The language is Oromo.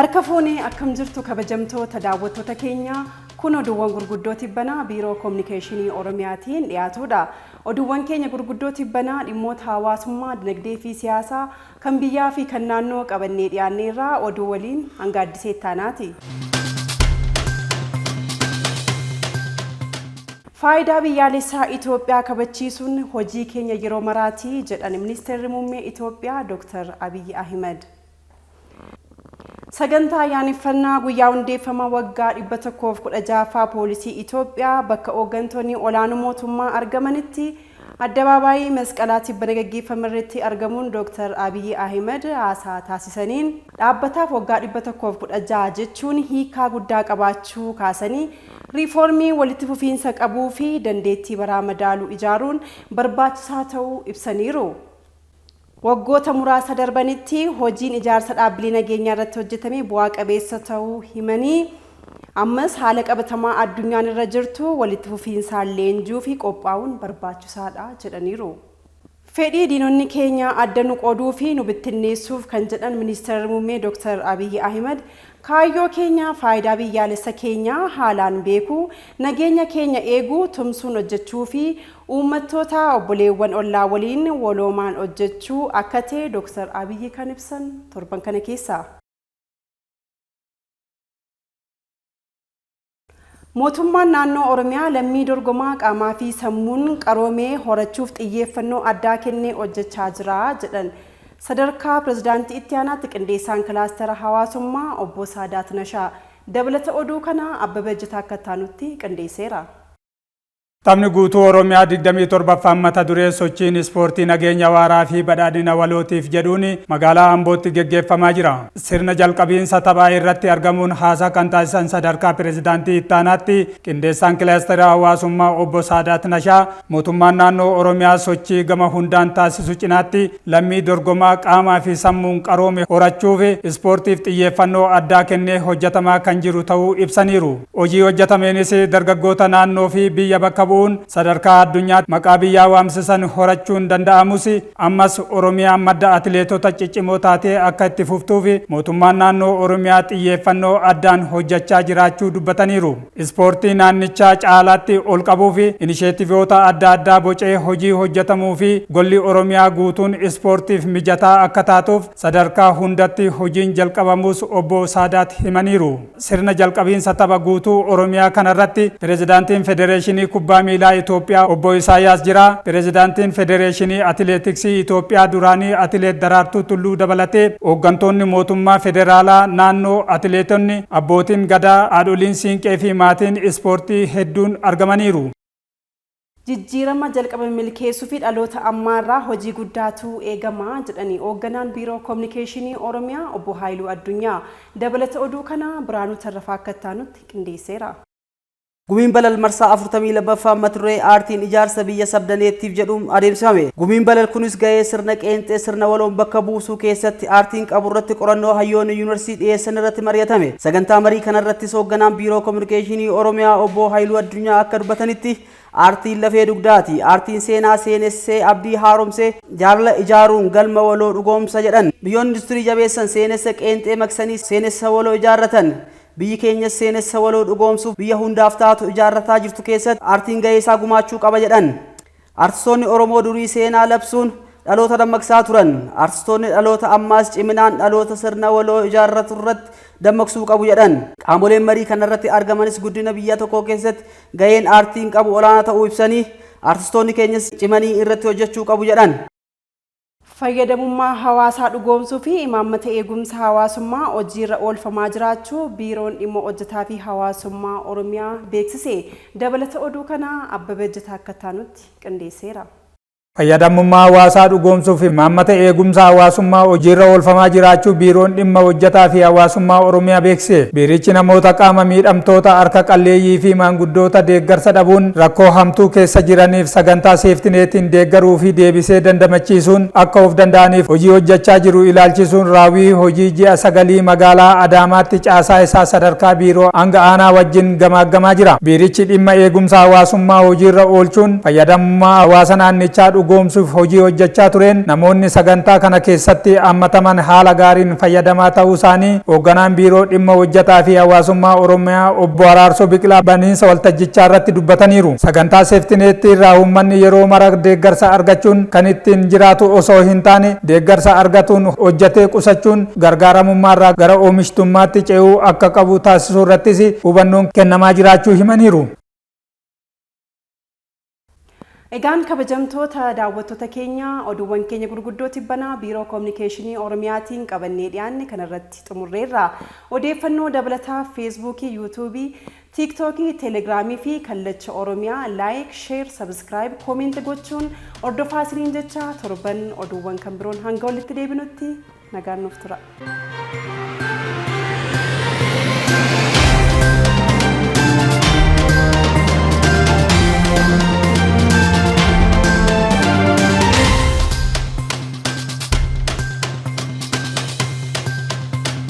Harka fuunee akkam jirtu kabajamtoota daawwattoota keenya kun oduuwwan gurguddoo tibbanaa biiroo kominikeeshinii Oromiyaatiin dhiyaatudha. Oduuwwan keenya gurguddoo tibbanaa dhimmoota hawaasummaa, dinagdee fi siyaasaa kan biyyaa fi kan naannoo qabannee dhiyaanneerraa oduu waliin hanga addisee taanaati. Faayidaa biyyaalessaa Itoophiyaa kabachiisuun hojii keenya yeroo maraati jedhan Ministeerri Muummee Itoophiyaa Dr. Abiy Ahmed. Sagantaa yaaneffannaa guyyaa hundeeffama waggaa 116ffaa poolisii Itoophiyaa bakka hooggantoonni olaanoo mootummaa argamanitti addabaabaayii masqalaatti gaggeeffame irratti argamuun Dr. Abiy Ahmed haasaa taasisaniin dhaabbataaf waggaa 116 jechuun hiikaa guddaa qabaachuu kaasanii riiformii walitti fufiinsa qabuu fi dandeettii baraa madaaluu ijaaruun barbaachisaa ta'uu ibsaniiru. Waggoota muraasa darbanitti hojiin ijaarsa dhaabbilee nageenyaa irratti hojjetame bu'aa qabeessa ta'uu himanii ammas haala qabatamaa addunyaan irra jirtu walitti fufiinsaan leenjuu fi qophaa'uun barbaachisaadha jedhaniiru. Fedhii diinonni keenya adda nu qooduu fi nu bittinneessuuf kan jedhan Ministeerri Muummee Dr. Abiy Ahmed kaayyoo keenya faayidaa biyyaalessa keenyaa haalaan beekuu, nageenya keenya eeguu, tumsuun hojjechuu fi uummattoota obboleewwan ollaa waliin waloomaan hojjechuu akka ta'e Dr. Abiy kan ibsan torban kana keessa. Mootummaan naannoo Oromiyaa lammii dorgomaa qaamaa fi sammuun qaroomee horachuuf xiyyeeffannoo addaa kennee hojjechaa jira jedhan sadarkaa pirezidaantii itti aanaatti qindeessaan kilaastera hawaasummaa obbo Saadaat Nashaa. Dabalata oduu kana Abbabee Ejjetaa akka taanutti qindeesseera. Taphni guutuu Oromiyaa 27ffaan mata duree sochiin ispoortii nageenya waaraa fi badhaadhina walootiif jedhuun magaalaa Ambootti gaggeeffamaa jira. Sirna jalqabiinsa taphaa irratti argamuun haasaa kan taasisan sadarkaa pirezidaantii itti aanaatti qindeessaan kilaastera hawaasummaa obbo Saadaat Nashaa mootummaan naannoo Oromiyaa sochii gama hundaan taasisu cinaatti lammii dorgomaa qaamaa fi sammuun qaroome horachuuf ispoortiif xiyyeeffannoo addaa kennee hojjetamaa kan jiru ta'uu ibsaniiru. Hojii hojjetameenis dargaggoota naannoo fi biyya bakka sadarkaa addunyaatti maqaa biyyaa waamsisan horachuun danda'amus ammas Oromiyaa madda atileetota ciccimoo taatee akka itti fuftuuf mootummaan naannoo Oromiyaa xiyyeeffannoo addaan hojjechaa jiraachuu dubbataniiru. Ispoortii naannichaa caalaatti ol qabuuf inisheetiivoota adda addaa bocee hojii hojjetamuu fi golli Oromiyaa guutuun ispoortiif mijataa akka taatuuf sadarkaa hundatti hojiin jalqabamuus obbo Saadaat himaniiru. Sirna jalqabiinsa tapha guutuu Oromiyaa kanarratti pirezidaantiin federeeshinii kubbaa miilaa Itoophiyaa obbo Isaayyaas Jira, pirezidaantiin federeeshinii atileetiksii Itoophiyaa duraanii atileet Daraartuu Tulluu dabalatee hooggantoonni mootummaa federaalaa naannoo atileetonni abbootiin gadaa haadholiin siinqee fi maatiin ispoortii hedduun argamaniiru. Jijjiirama jalqabame milkeessuu fi dhaloota ammaarraa hojii guddaatu eegama jedhanii hoogganaan biiroo kominikeeshinii Oromiyaa obbo Haayiluu Addunyaa. Dabalata oduu kana Biraanuu Tarrafaa akka taanutti qindeesseera. Gumiin balal marsaa 42ffaan mata duree aartiin ijaarsa biyya sabdaneettiif jedhuun adeemsifame. Gumiin balal kunis gahee sirna qeenxee sirna waloon bakka buusuu keessatti aartiin qabu irratti qorannoo hayyoonni yuunivarsiitii dhiyeessan irratti mari'atame. Sagantaa marii kanarrattis hoogganaan biiroo kominikeeshinii Oromiyaa obbo Haayiluu Addunyaa akka dubbatanitti aartiin lafee dugdaati. Aartiin seenaa seenessee abdii haaromsee jaalala ijaaruun galma waloo dhugoomsa jedhan. Biyyoonni industirii jabeessan seenessa qeenxee maksanii seenessa waloo ijaarratan. Biyyi keenya seenessa waloo dhugoomsuuf biyya hundaaf taatu ijaarrataa jirtu keessatti aartiin gahee isaa gumaachuu qaba jedhan. Artistoonni Oromoo durii seenaa labsuun dhaloota dammaqsaa turan. Artistoonni dhaloota ammaas ciminaan dhaloota sirna waloo ijaarratu irratti dammaqsuu qabu jedhan. Qaamoleen marii kanarratti argamanis guddina biyya tokkoo keessatti gaheen aartiin qabu olaanaa ta'uu ibsanii artistoonni keenyas cimanii irratti hojjechuu qabu jedhan. Fayyadamummaa hawaasaa dhugoomsuu fi imaammata eegumsa hawaasummaa hojiirra oolfamaa jiraachuu biiroon dhimma hojjetaa fi hawaasummaa Oromiyaa beeksise. Dabalata oduu kana Abbabee Ejjetaa akka taanutti qindeesseera. Fayyadamummaa hawaasaa dhugoomsuu fi imaammata eegumsa hawaasummaa hojiirra oolfamaa jiraachuu biiroon dhimma hojjetaa fi hawaasummaa Oromiyaa beeksise. Biirichi namoota qaama miidhamtoota harka qalleeyyii fi maanguddoota deeggarsa dhabuun rakkoo hamtuu keessa jiraniif sagantaa seeftineetiin deeggaruu fi deebisee dandamachiisuun akka of danda'aniif hojii hojjechaa jiru ilaalchisuun raawwii hojii ji'a 9 magaalaa Adaamaatti caasaa isaa sadarkaa biiroo hanga aanaa wajjin gamaaggamaa jira. Biirichi dhimma eegumsa hawaasummaa hojiirra oolchuun fayyadamummaa hawaasa naannichaa dhugoomsuuf hojii hojjechaa tureen namoonni sagantaa kana keessatti hammataman haala gaariin fayyadamaa ta'uu isaanii hoogganaan biiroo dhimma hojjetaa fi hawaasummaa Oromiyaa obbo Araarsoo Biqilaa baniinsa waltajjichaa irratti dubbataniiru. Sagantaa seeftineetti irraa uummanni yeroo mara deeggarsa argachuun kan ittiin jiraatu osoo hin taane deeggarsa argatuun hojjetee qusachuun gargaaramummaarraa gara oomishtummaatti ce'uu akka qabu taasisuu irrattis hubannoon kennamaa jiraachuu himaniiru. Egaan kabajamtoota daawwattoota keenya oduuwwan keenya gurguddoo tibbanaa biiroo koominikeeshinii Oromiyaatiin qabannee dhiyaanne kanarratti xumurreerra. Odeeffannoo dabalataa feesbuukii, yuutuubii, tiiktookii, teelegiraamii fi kallacha Oromiyaa laayik, sheer, sabskiraayib, koomeenti gochuun hordofaa isiniin jecha torban oduuwwan kan biroon hanga walitti deebinutti nagaan nuuf tura.